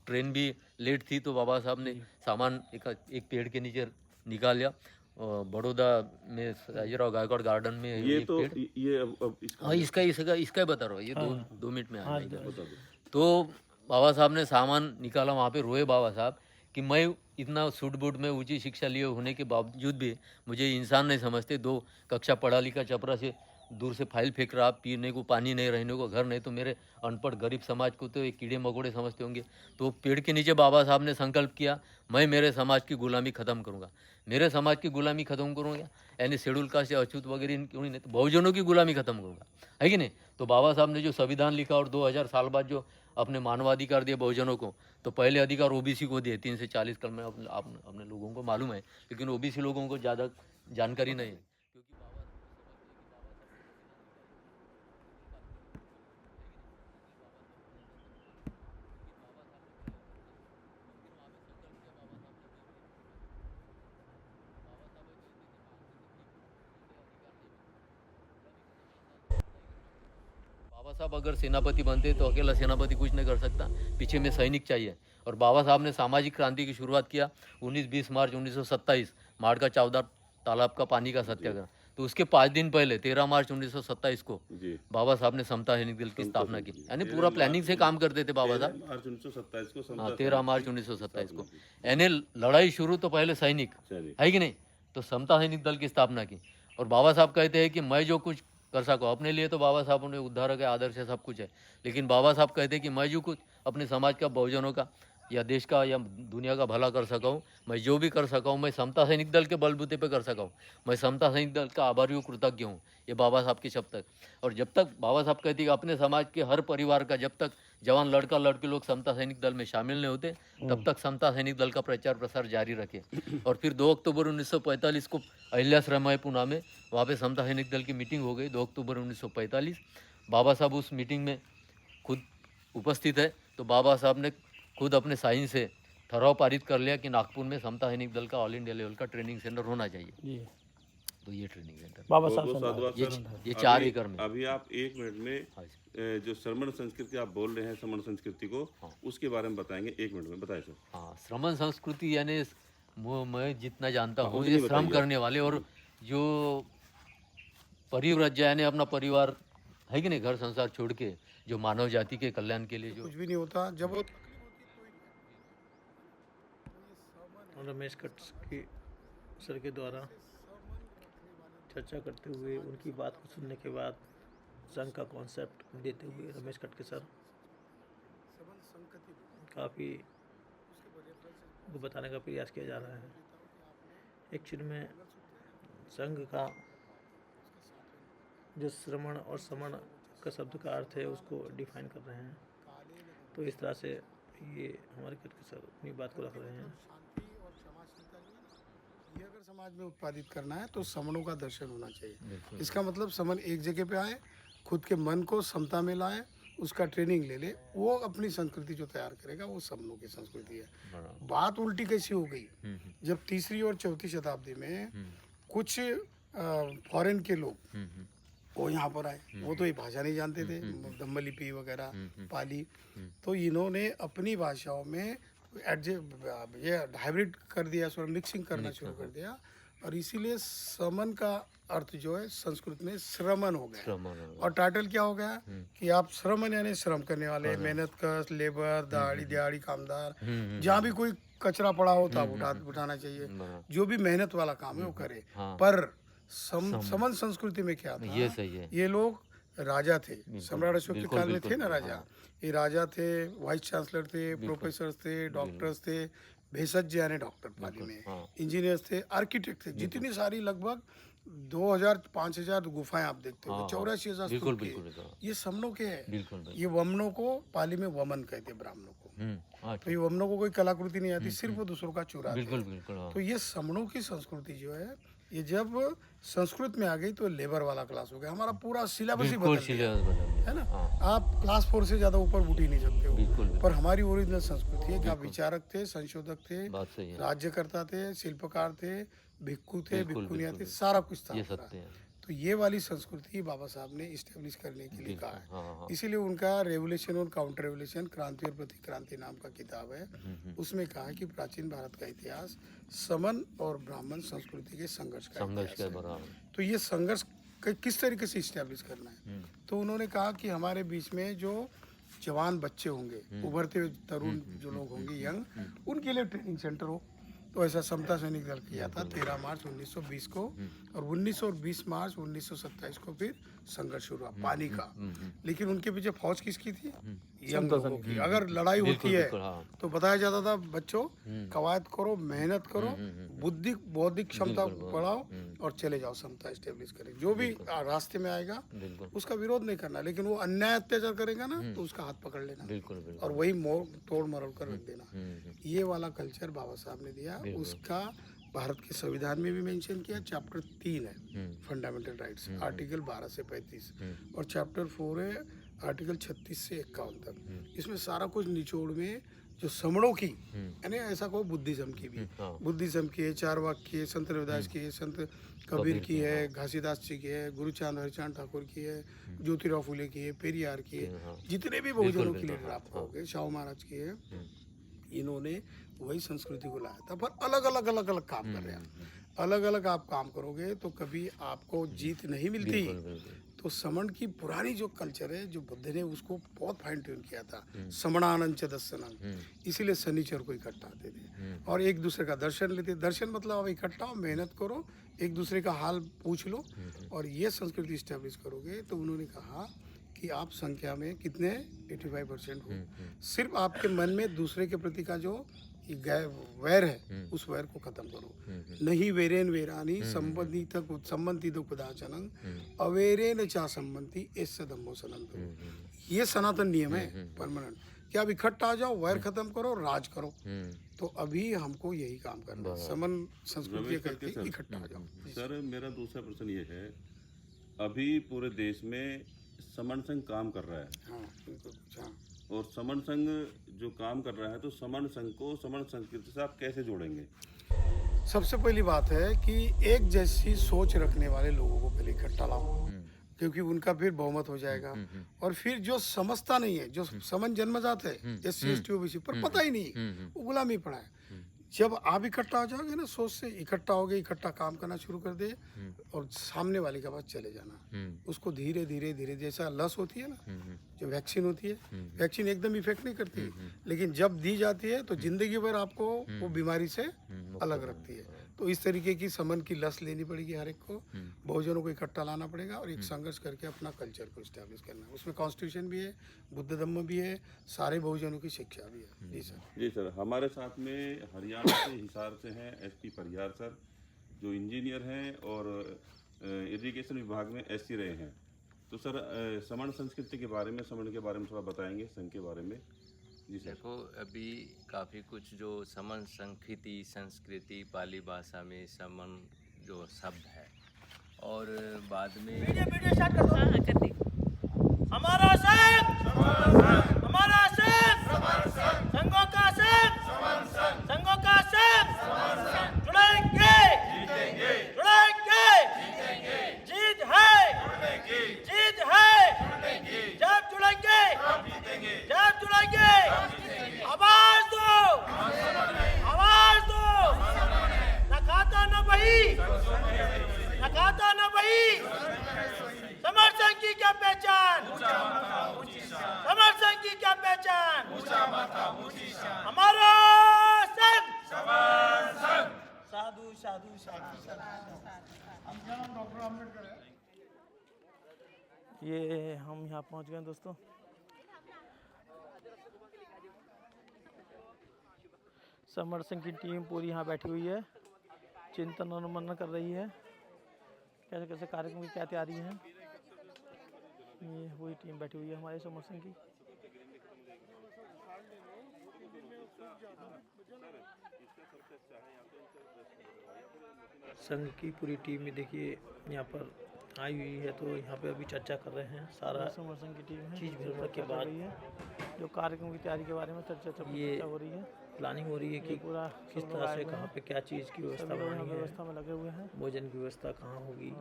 ट्रेन भी लेट थी, तो बाबा साहब ने सामान एक पेड़ के नीचे निकाल लिया। बड़ौदा में सयाजीराव गायकवाड़ गार्डन में ये एक तो पेड़। ये अब हाँ इसका ही बता रहा हूँ, ये 2 मिनट में आ जाएगा। बता दो। तो बाबा साहब ने सामान निकाला, वहाँ पे रोए बाबा साहब कि मैं इतना सूट बूट में ऊंची शिक्षा लिए होने के बावजूद भी मुझे इंसान नहीं समझते। 2 कक्षा पढ़ा लिखा छपरा से दूर से फाइल फेंक रहा, पीने को पानी नहीं, रहने को घर नहीं, तो मेरे अनपढ़ गरीब समाज को तो एक कीड़े मकोड़े समझते होंगे। तो पेड़ के नीचे बाबा साहब ने संकल्प किया, मैं मेरे समाज की गुलामी खत्म करूँगा, मेरे समाज की गुलामी खत्म करूँगा, यानी शेड्यूल कास्ट या अछूत वगैरह क्यों नहीं, तो बहुजनों की गुलामी खत्म करूँगा, है कि नहीं। तो बाबा साहब ने जो संविधान लिखा और 2000 साल बाद जो अपने मानवाधिकार दिए बहुजनों को, तो पहले अधिकार ओबीसी को दिए 3 से 40 कल में अपने लोगों को मालूम है, लेकिन ओबीसी लोगों को ज़्यादा जानकारी नहीं है। बाबा साहब अगर सेनापति बनते तो अकेला सेनापति कुछ नहीं कर सकता, पीछे में सैनिक चाहिए। और बाबा साहब ने सामाजिक क्रांति की शुरुआत किया 19-20 मार्च 1927 माड़ का चावदार तालाब का पानी का सत्याग्रह। तो उसके 5 दिन पहले 13 मार्च 1927 को बाबा साहब ने समता सैनिक दल की स्थापना की। यानी पूरा प्लानिंग से काम करते थे बाबा साहब। 13 मार्च 1927 को यानी लड़ाई शुरू तो पहले सैनिक है कि नहीं, तो समता सैनिक दल की स्थापना की। और बाबा साहब कहते हैं कि मैं जो कुछ कर सको अपने लिए, तो बाबा साहब ने उद्धारक है, आदर्श है, सब कुछ है, लेकिन बाबा साहब कहते हैं कि मैं जो कुछ अपने समाज का, बहुजनों का या देश का या दुनिया का भला कर सका हूँ, मैं जो भी कर सका हूँ मैं समता सैनिक दल के बलबूते पे कर सका हूँ। मैं समता सैनिक दल का आभारी हूँ, कृतज्ञ हूँ। ये बाबा साहब के शब्द तक। और जब तक बाबा साहब कहते हैं कि अपने समाज के हर परिवार का जब तक जवान लड़का लड़की लोग समता सैनिक दल में शामिल नहीं होते, तब तक समता सैनिक दल का प्रचार प्रसार जारी रखे। और फिर 2 अक्टूबर 1945 को अहिल्याश्रम है पुणे में, वहाँ पे समता सैनिक दल की मीटिंग हो गई 2 अक्टूबर 1945। बाबा साहब उस मीटिंग में खुद उपस्थित है, तो बाबा साहब ने खुद अपने साइन से ठहराव पारित कर लिया कि नागपुर में समता सैनिक दल का ऑल इंडिया लेवल का ट्रेनिंग सेंटर होना चाहिए जी। तो ये ट्रेनिंग सेंटर बाबा बहुत साहब साधुवाद ये सर। 4 एकड़ में। अभी आप 1 मिनट में जो श्रमण संस्कृति आप बोल रहे हैं, श्रमण संस्कृति को उसके बारे में बताएंगे, 1 मिनट में बताइए सर। हाँ, श्रमण संस्कृति यानी मैं जितना जानता हूँ ये श्रम करने वाले और जो परिव्रज्य यानी अपना परिवार है कि नहीं, घर संसार छोड़ के जो मानव जाति के कल्याण के लिए जो कुछ भी नहीं होता जब वो रमेश कट की सर के द्वारा चर्चा करते हुए उनकी बात को सुनने के बाद संघ का कॉन्सेप्ट देते हुए रमेश कट के सर काफ़ी बताने का प्रयास किया जा रहा है। एक्चुअली में संघ का जो श्रमण और समण का शब्द का अर्थ है उसको डिफाइन कर रहे हैं। तो इस तरह से ये हमारे कट के सर अपनी बात को रख रहे हैं। ये अगर समाज में उत्पादित करना है तो समनों का दर्शन होना चाहिए। इसका मतलब समन एक जगह पे आए, खुद के मन को समता में लाए, उसका ट्रेनिंग ले ले, वो अपनी संस्कृति जो तैयार करेगा वो समनों की संस्कृति है। बात उल्टी कैसी हो गई, जब 3री और 4थी शताब्दी में कुछ फॉरेन के लोग वो यहाँ पर आए, वो तो ये भाषा नहीं जानते थे, दम्मलिपि वगैरह पाली, तो इन्होंने अपनी भाषाओं में ये हाइब्रिड कर दिया, मिक्सिंग करना शुरू कर दिया। और इसीलिए समन का अर्थ जो है संस्कृत में श्रमण हो गया। और टाइटल क्या हो गया कि आप श्रमण यानी श्रम करने वाले, मेहनत कश, लेबर, दिहाड़ी कामदार, जहाँ भी कोई कचरा पड़ा हो तो उठाना चाहिए, जो भी मेहनत वाला काम है वो करे। पर समन संस्कृति में क्या था, ये सही है, ये लोग राजा थे, सम्राट अशोक के काल में थे ना राजा, ये राजा थे, वाइस चांसलर थे, प्रोफेसर थे, डॉक्टर्स थे, भेषज यानी डॉक्टर पाली में, इंजीनियर्स थे, आर्किटेक्ट थे, जितनी सारी लगभग 2000-5000 गुफाएं आप देखते हो, 84,000 स्तूप के, ये समनों के हैं। ये वमनों को पाली में वमन कहते हैं, ब्राह्मणों को। तो ये वमनों को कोई कलाकृति नहीं आती, सिर्फ वो दूसरों का चुरा। तो ये समनों की संस्कृति जो है, ये जब संस्कृत में आ गई तो लेबर वाला क्लास हो गया। हमारा पूरा सिलेबस ही बदल गया है ना। आप क्लास 4 से ज्यादा ऊपर उठ ही नहीं सकते हो। पर हमारी ओरिजिनल संस्कृति है कि आप विचारक थे, संशोधक थे, राज्यकर्ता थे, शिल्पकार थे, भिक्खु थे, भिक्खुनियाँ थे, सारा कुछ था। तो ये वाली संस्कृति बाबा साहब ने इस्टेब्लिश करने के लिए कहा है। इसीलिए उनका रेवोल्यूशन और काउंटर रेवोल्यूशन, क्रांति और प्रतिक्रांति नाम का किताब है, उसमें कहा है कि प्राचीन भारत का इतिहास समन और ब्राह्मण संस्कृति के संघर्ष का है। तो ये संघर्ष किस तरीके से इस्टेब्लिश करना है, तो उन्होंने कहा कि हमारे बीच में जो जवान बच्चे होंगे, उभरते हुए तरुण जो लोग होंगे, यंग, उनके लिए ट्रेनिंग सेंटर हो। तो ऐसा समता सैनिक दल किया था 13 मार्च 1920 को, और 19 और 20 मार्च 1927 को फिर संघर्ष शुरू हुआ पानी का। लेकिन उनके पीछे फौज किसकी थी? यंग लोगों की। अगर लड़ाई होती है तो बताया जाता था बच्चों कवायद करो, मेहनत करो, बुद्धि बौद्धिक क्षमता बढ़ाओ और चले जाओ, समता स्टेब्लिश करें। जो भी रास्ते में आएगा उसका विरोध नहीं करना, लेकिन वो अन्याय अत्याचार करेगा ना तो उसका हाथ पकड़ लेना और वही तोड़ मरोड़ कर रख देना। ये वाला कल्चर बाबा साहब ने दिया। उसका भारत के संविधान में भी मेंशन किया। चैप्टर 3 है फंडामेंटल राइट्स, आर्टिकल 12 से 35 और चैप्टर 4 है आर्टिकल 36 से 51 तक। इसमें सारा कुछ निचोड़ में जो समणों की यानी ऐसा को बुद्धिज्म की भी, बुद्धिज्म की है, चारवाक की है, संत रविदास की है, संत कबीर की है, घासीदास जी की है, गुरुचांद हरिचांद ठाकुर की है, ज्योतिराव फुले की है, पेरियार की है, जितने भी बहुजनों की लीडर आप कहोगे, शाहू महाराज की है, इन्होंने वही संस्कृति को लाया था। पर अलग अलग काम कर रहे हैं। अलग अलग आप काम करोगे तो कभी आपको जीत नहीं मिलती। तो समण की पुरानी जो कल्चर है, जो बुद्ध ने उसको बहुत फाइन ट्यून किया था, समणानंद च दर्शनम, इसीलिए शनिचर को इकट्ठा आते थे और एक दूसरे का दर्शन लेते। दर्शन मतलब आप इकट्ठा हो, मेहनत करो, एक दूसरे का हाल पूछ लो और ये संस्कृति स्टैब्लिश करोगे। तो उन्होंने कहा कि आप संख्या में कितने 85% हो, सिर्फ आपके मन में दूसरे के प्रति का जो वैर है उस वैर को खत्म करो। नहीं वेरेन वेरानी संबंधी तो कुदाचनंग अवेरेन चा संबंधी ऐसे धम्मो सनंत। ये सनातन नियम है परमानेंट कि आप इकट्ठा आ जाओ, वैर खत्म करो, राज करो। तो अभी हमको यही काम करना है। समन संस्कृति कहती है इकट्ठा आ जाओ। सर मेरा दूसरा प्रश्न ये है, अभी पूरे देश में समन संघ काम कर रहा है। हाँ बिल्कुल। हाँ और समन संघ जो काम कर रहा है तो समन संघ को समन संस्कृति से आप कैसे जोड़ेंगे? सबसे पहली बात है कि एक जैसी सोच रखने वाले लोगों को पहले इकट्ठा लाओ, क्योंकि उनका फिर बहुमत हो जाएगा। और फिर जो समझता नहीं है, जो समन जन्मजात है SC ST OBC पर पता ही नहीं, वो गुलामी पड़ा है। जब आप इकट्ठा आ जाओगे ना, सोच से इकट्ठा हो गए, इकट्ठा काम करना शुरू कर दे और सामने वाले के पास चले जाना। उसको धीरे धीरे धीरे, जैसा लस होती है ना, जो वैक्सीन होती है, वैक्सीन एकदम इफेक्ट नहीं करती, लेकिन जब दी जाती है तो जिंदगी भर आपको वो बीमारी से अलग रखती है। तो इस तरीके की समन की लस लेनी पड़ेगी हर एक को, बहुजनों को इकट्ठा लाना पड़ेगा और एक संघर्ष करके अपना कल्चर को स्टैब्लिश करना है। उसमें कॉन्स्टिट्यूशन भी है, बुद्ध धम्म भी है, सारे बहुजनों की शिक्षा भी है। जी सर। जी सर, हमारे साथ में हरियाणा से हिसार से हैं SP परियार सर, जो इंजीनियर हैं और इरिगेशन विभाग में SC रहे हैं। तो सर समण संस्कृति के बारे में, समण के बारे में थोड़ा बताएंगे, संघ के बारे में। जी सर। देखो, अभी काफ़ी कुछ जो समन संस्कृति पाली भाषा में समन जो शब्द है और बाद में हमारा संघ, हमारा संघ, संघों का संघ, संघों का संघ, जुड़ेंगे, जुड़ेंगे, जीत है, जीत है, जब जुड़ेंगे, जब जुड़ेंगे, आवाज दो, आवाज दो, न खाता न बही, न खाता न बही। समर संघ की क्या पहचान, समर संघ की क्या पहचान, हमारा संघ, साधु साधु साधु। ये हम यहाँ पहुँच गए दोस्तों। समर संघ की टीम पूरी यहाँ बैठी हुई है, चिंतन और मनन कर रही है, कैसे कैसे कार्यक्रम की क्या तैयारी है। ये वही टीम बैठी हुई है हमारे समर संघ की। संघ की पूरी टीम में देखिए यहाँ पर आई हुई है, तो यहाँ पे अभी चर्चा कर रहे हैं। सारा समर संघ की टीम है, चीज भरने के बाद जो कार्यक्रम की तैयारी के बारे में चर्चा हो रही है, प्लानिंग हो रही है कि पूरा किस तरह से कहाँ पे क्या चीज़ की व्यवस्था बनानी है, व्यवस्था में लगे हुए हैं। भोजन की व्यवस्था कहाँ होगी,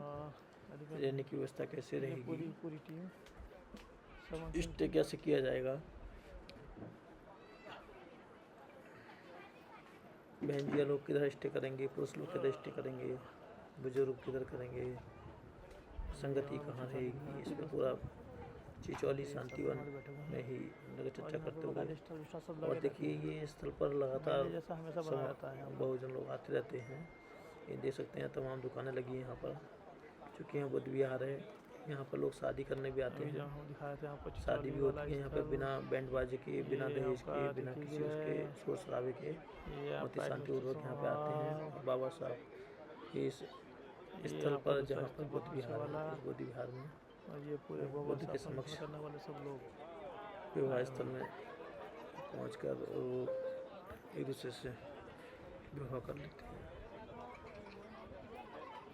रहने की व्यवस्था कैसे रहेगी, पूरी टीम स्टे कैसे किया जाएगा। बहन लोग किधर स्टे करेंगे, पुरुष लोग किधर स्टे करेंगे, बुजुर्ग किधर करेंगे, संगति कहाँ रहेगी, इस पर पूरा चिचौली शांतिवन में ही चर्चा करते हुए। और देखिए ये स्थल पर लगातार बहुजन लोग आते रहते हैं। ये देख सकते हैं तमाम दुकानें लगी हैं यहाँ पर, चूँकि यहाँ बुद्ध विहार है यहाँ पर लोग शादी करने भी आते अभी हैं। जब हम दिखाए थे आपको शादी भी चिचौली होती वाला है यहाँ पे स्थल, बिना बैंड बाजे के, बिना ये दहेज के, आपका बिना किसी देखिए उसके शोर शराबे के, ये बहुत ही आपका शांतिपूर्वक यहाँ पे आते हैं। और बाबा साहब इस ये स्थल आपका पर दूसरा जहाँ पर स्थल बुद्ध पीछे विहार वाला, है, इस बुद्ध विहार में और ये पूरे बाबा बुद्ध के साहब समक्ष करने वाले सब लोग विवाह स्थल में पहुंचकर वो एक दूसरे से विवाह कर लेते हैं।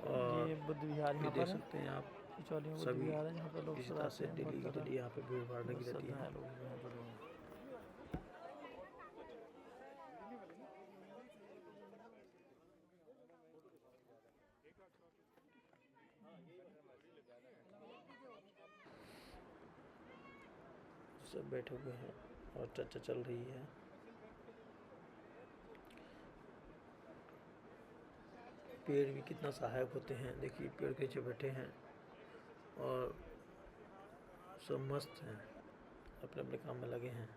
और ये बुद्ध विहार ये यहाँ देख पर है, सकते हैं आप चिचौली में बुद्ध सभी विहार है, यहाँ पर लोग इसी सब तरह आते से हैं, डेली बहुत की डेली यहाँ पे भीड़ भाड़ लगी रहती है। श्रद्धाएं लोग यहाँ जुड़े हुए हैं। सब बैठे हुए हैं और चर्चा चल रही है। पेड़ भी कितना सहायक होते हैं, देखिए पेड़ के नीचे बैठे हैं और सब मस्त हैं, अपने अपने काम में लगे हैं।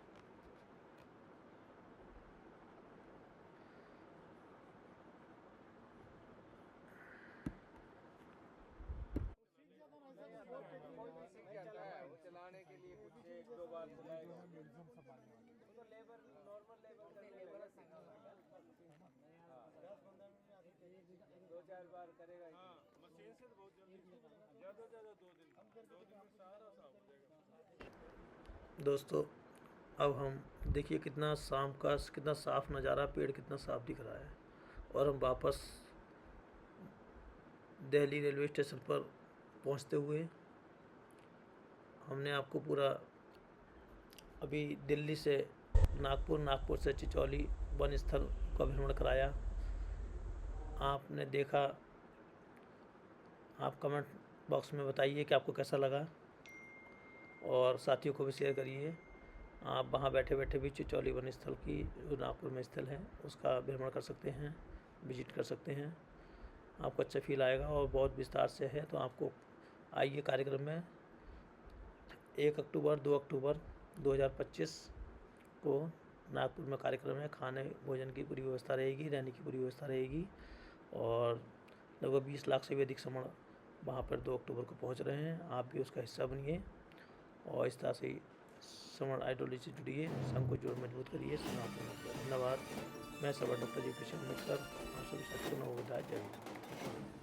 दोस्तों अब हम देखिए कितना शाम का कितना साफ नज़ारा, पेड़ कितना साफ दिख रहा है। और हम वापस दिल्ली रेलवे स्टेशन पर पहुंचते हुए हमने आपको पूरा अभी दिल्ली से नागपुर, नागपुर से चिचौली वन स्थल का भ्रमण कराया। आपने देखा, आप कमेंट बॉक्स में बताइए कि आपको कैसा लगा और साथियों को भी शेयर करिए। आप वहाँ बैठे बैठे भी चिचौली वन स्थल की जो नागपुर में स्थल है उसका भ्रमण कर सकते हैं, विजिट कर सकते हैं। आपको अच्छा फील आएगा और बहुत विस्तार से है, तो आपको आइए कार्यक्रम में 1 अक्टूबर 2 अक्टूबर 2025 को नागपुर में कार्यक्रम है। खाने भोजन की पूरी व्यवस्था रहेगी, रहने की पूरी व्यवस्था रहेगी और लगभग 20 लाख से भी अधिक श्रमण वहाँ पर 2 अक्टूबर को पहुँच रहे हैं। आप भी उसका हिस्सा बनिए और इस तरह से श्रमण आइडियोलॉजी से जुड़िए, संघ को जोड़ मजबूत करिए। धन्यवाद। मैं सभा डॉक्टर जी कृष्ण अम्बेडकर, आप सभी साथियों को नमो बुद्धाय, जय हिंद।